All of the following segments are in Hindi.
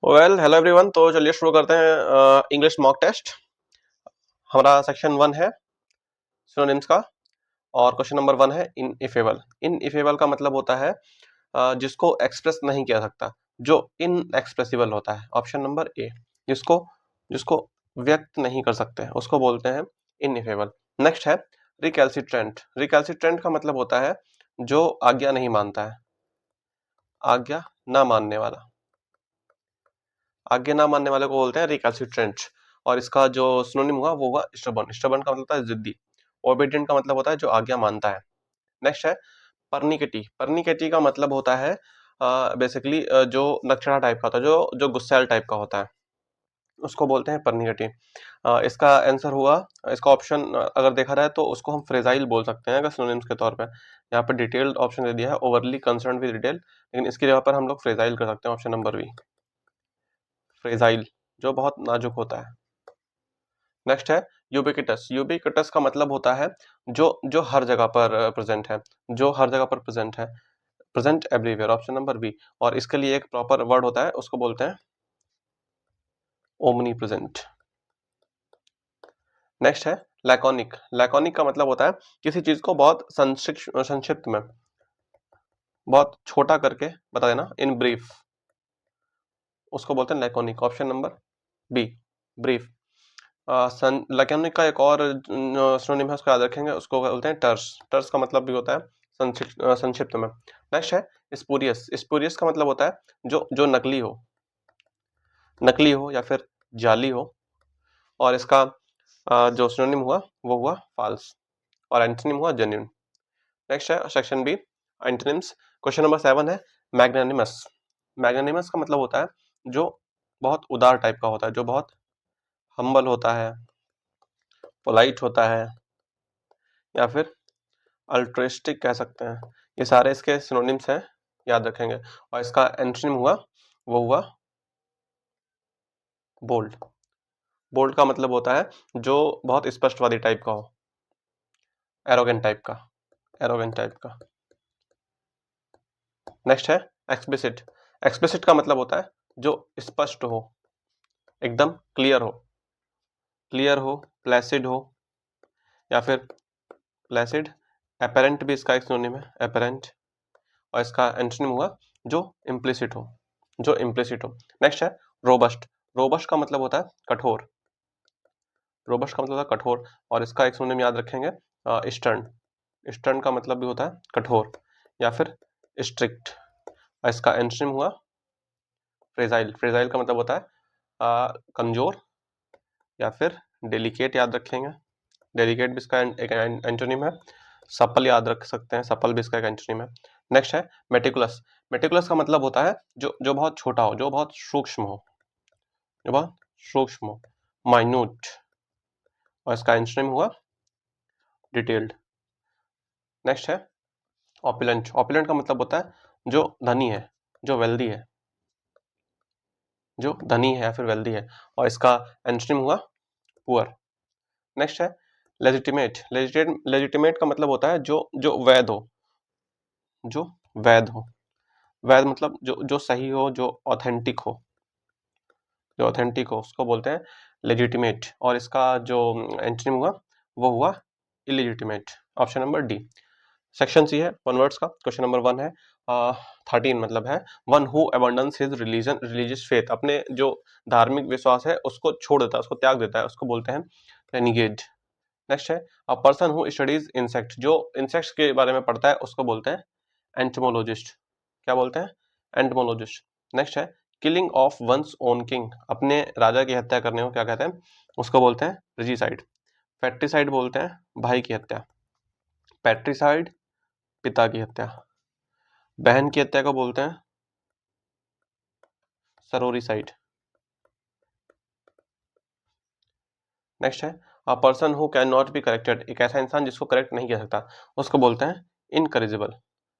Hello everyone. तो चलिए शुरू करते हैं इंग्लिश मॉक टेस्ट। हमारा सेक्शन 1 है सिनोनिम्स का और क्वेश्चन नंबर 1 है इनइफेबल। इनइफेबल का मतलब होता है जिसको एक्सप्रेस नहीं किया सकता, जो इनएक्सप्रेसिबल होता है। ऑप्शन नंबर ए, जिसको जिसको व्यक्त नहीं कर सकते उसको बोलते हैं इनइफेबल। नेक्स्ट है रिकैल्सिट्रेंट। रिकैल्सिट्रेंट का मतलब होता है जो आज्ञा नहीं मानता है, आज्ञा ना मानने वाला। आज्ञा ना मानने वाले को बोलते हैं रिकैल्सिट्रेंट। और इसका जो सिनोनिम हुआ वो हुआ स्टबर्न। स्टबर्न का मतलब होता है जिद्दी। ओबीडिएंट का मतलब होता है जो आज्ञा मानता है। नेक्स्ट है परनिकेटी। परनिकेटी का मतलब होता है बेसिकली जो नखरा टाइप का होता है, जो जो गुस्सैल टाइप का होता है, उसको बोलते हैं परनिकेटी। इसका आंसर हुआ, इसका ऑप्शन अगर देखा जाए तो उसको हम फ्रेजाइल बोल सकते हैं अगर सिनोनिम्स के तौर पे। यहाँ पर डिटेल्ड ऑप्शन दे दिया है, ओवरली कंसर्न विद डिटेल, लेकिन इसकी जगह पर हम लोग फ्रेजाइल कर सकते हैं। ऑप्शन नंबर बी, फ्रेजाइल, जो बहुत नाजुक होता है। नेक्स्ट है यूबिक्विटस। यूबिक्विटस का मतलब होता है जो जो हर जगह पर प्रेजेंट है, जो हर जगह पर प्रेजेंट है, present everywhere. Option number B. और इसके लिए एक प्रॉपर वर्ड होता है, उसको बोलते हैं ओमनी प्रेजेंट। नेक्स्ट है लैकोनिक। लैकोनिक का मतलब होता है किसी चीज को बहुत संक्षिप्त में, बहुत छोटा करके बता देना, इन ब्रीफ, उसको बोलते हैं laconic. Option number B, brief. Laconic का एक और सिनोनिम है, उसको याद रखेंगे, उसको बोलते हैं टर्स। टर्स का मतलब भी होता है संक्षिप्त में। नेक्स्ट है स्पूरियस। स्पूरियस का मतलब होता है जो जो नकली हो, नकली हो या फिर जाली हो। और इसका जो सिनोनिम हुआ वो हुआ फाल्स, और एंटोनिम हुआ जेन्युइन। नेक्स्ट है section B, antonyms. Question number 7 है मैग्नानिमस। मैग्नानिमस का मतलब होता है जो बहुत उदार टाइप का होता है, जो बहुत हम्बल होता है, पोलाइट होता है, या फिर अल्ट्रिस्टिक कह सकते हैं। ये सारे इसके सिनोनिम्स हैं, याद रखेंगे। और इसका एंटोनिम हुआ वो हुआ बोल्ड। बोल्ड का मतलब होता है जो बहुत स्पष्टवादी टाइप का हो, एरोगेंट टाइप का, एरोगेंट टाइप का। नेक्स्ट है एक्सप्लिसिट। एक्सप्लिसिट का मतलब होता है जो स्पष्ट हो, एकदम क्लियर हो, क्लियर हो, प्लेसिड हो, या फिर प्लेसिड। एपेरेंट भी इसका एक सिनोनिम है, एपेरेंट। और इसका एंटोनिम हुआ जो इम्प्लिसिट हो, जो इम्प्लिसिट हो। नेक्स्ट है रोबस्ट। रोबस्ट का मतलब होता है कठोर, रोबस्ट का मतलब होता है कठोर। और इसका एक सिनोनिम याद रखेंगे, स्टर्न। स्टर्न का मतलब भी होता है कठोर या फिर स्ट्रिक्ट। और इसका एंटोनिम हुआ फ्रेजाइल। फ्रेजाइल का मतलब होता है कमजोर या फिर डेलिकेट, याद रखेंगे। डेलिकेट भी इसका एक एंटोनिम है। सपल याद रख सकते हैं, सपल भी इसका एक एंटोनिम है। नेक्स्ट है मेटिकुलस। मेटिकुलस का मतलब होता है जो जो बहुत छोटा हो, जो बहुत सूक्ष्म हो, जो बहुत सूक्ष्म हो, माइन्यूट। और इसका एंटोनिम हुआ डिटेल्ड। नेक्स्ट है ऑपुलेंट। ऑपुलेंट का मतलब होता है जो धनी है, जो वेल्दी है, जो धनी है या फिर वेल्दी है। और इसका एंटोनिम हुआ पुअर। नेक्स्ट है लेजिटिमेट। लेजिटिमेट का मतलब होता है जो जो वैध हो, जो वैध हो। वैध मतलब जो जो सही हो, जो ऑथेंटिक हो, जो ऑथेंटिक हो, उसको बोलते हैं लेजिटिमेट। और इसका जो एंटोनिम हुआ वो हुआ illegitimate. Option number D. Section C है वन वर्ड्स का। क्वेश्चन नंबर 1 है 13, मतलब है one who abandons his religion, religious faith. अपने जो धार्मिक विश्वास है उसको छोड़ देता है, उसको त्याग देता है, उसको बोलते हैं रेनिगेड। नेक्स्ट है a person who studies insect. जो इंसेक्ट्स के बारे में पढ़ता है उसको बोलते हैं एंटोमोलॉजिस्ट। क्या बोलते हैं? एंटोमोलॉजिस्ट। नेक्स्ट है killing of one's own king. अपने राजा की हत्या करने को क्या कहते हैं? उसको बोलते हैं रिजीसाइड। पैट्रिसाइड बोलते हैं भाई की हत्या। पैट्रिसाइड पिता की हत्या। बहन की हत्या को बोलते हैं सरोरिसाइड। नेक्स्ट है a person who can not be corrected. एक ऐसा इंसान जिसको करेक्ट नहीं किया सकता उसको बोलते हैं इनकरेजिबल।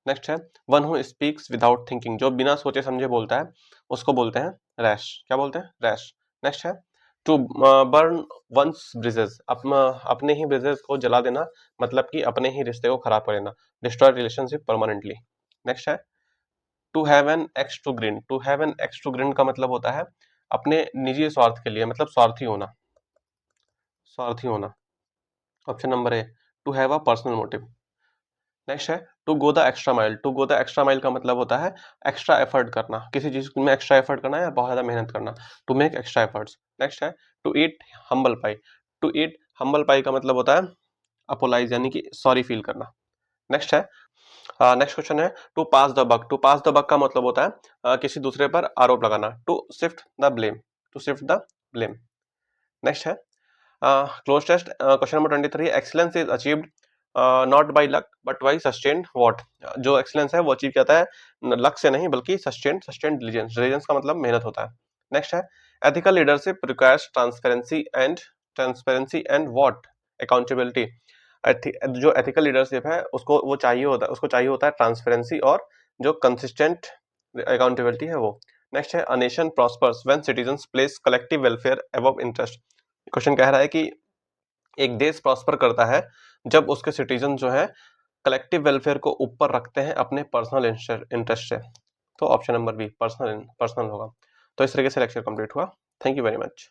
नेक्स्ट है one who speaks without thinking. जो बिना सोचे समझे बोलता है उसको बोलते हैं रैश। क्या बोलते हैं? रैश। नेक्स्ट है टू बर्न वंस ब्रिजेस। अपने ही ब्रिजेस को जला देना, मतलब कि अपने ही रिश्ते को खराब कर देना, डिस्ट्रॉय रिलेशनशिप परमानेंटली। नेक्स्ट है to have an axe to grind, to have an axe to grind का मतलब होता है अपने निजी स्वार्थ के लिए, मतलब स्वार्थी होना, स्वार्थी होना। Option number A, to have a personal motive. Next है to go the extra mile, to go the extra mile का मतलब होता है एक्स्ट्रा एफर्ट करना, किसी चीज में एक्स्ट्रा एफर्ट करना या बहुत ज्यादा मेहनत करना, to make extra efforts. Next है to eat humble pie, to eat humble pie का मतलब होता है अपोलाइज यानी कि सॉरी फील करना। नेक्स्ट है नेक्स्ट क्वेश्चन है to pass the buck, to pass the buck का मतलब होता है किसी दूसरे पर आरोप लगाना, to shift the blame, to shift the blame. Next है cloze test question number 23, excellence is achieved not by luck but by sustained what, जो एक्सीलेंस है वो अचीव किया है लक से नहीं बल्कि सस्टेन्ड डिलीजेंस, डिलीजेंस का मतलब मेहनत होता है। नेक्स्ट है ethical leadership requires transparency and what, accountability. जो एथिकल लीडरशिप है उसको वो चाहिए होता है, उसको चाहिए होता है ट्रांसपेरेंसी और जो कंसिस्टेंट अकाउंटेबिलिटी है वो। नेक्स्ट है a nation prospers when citizens place collective welfare above interest. Question कह रहा है कि एक देश प्रॉस्पर करता है जब उसके सिटीजन जो है कलेक्टिव वेलफेयर को ऊपर रखते हैं अपने पर्सनल इंटरेस्ट से। तो option number B personal personal होगा। तो इस तरीके से लेक्चर कंप्लीट हुआ। Thank you very much.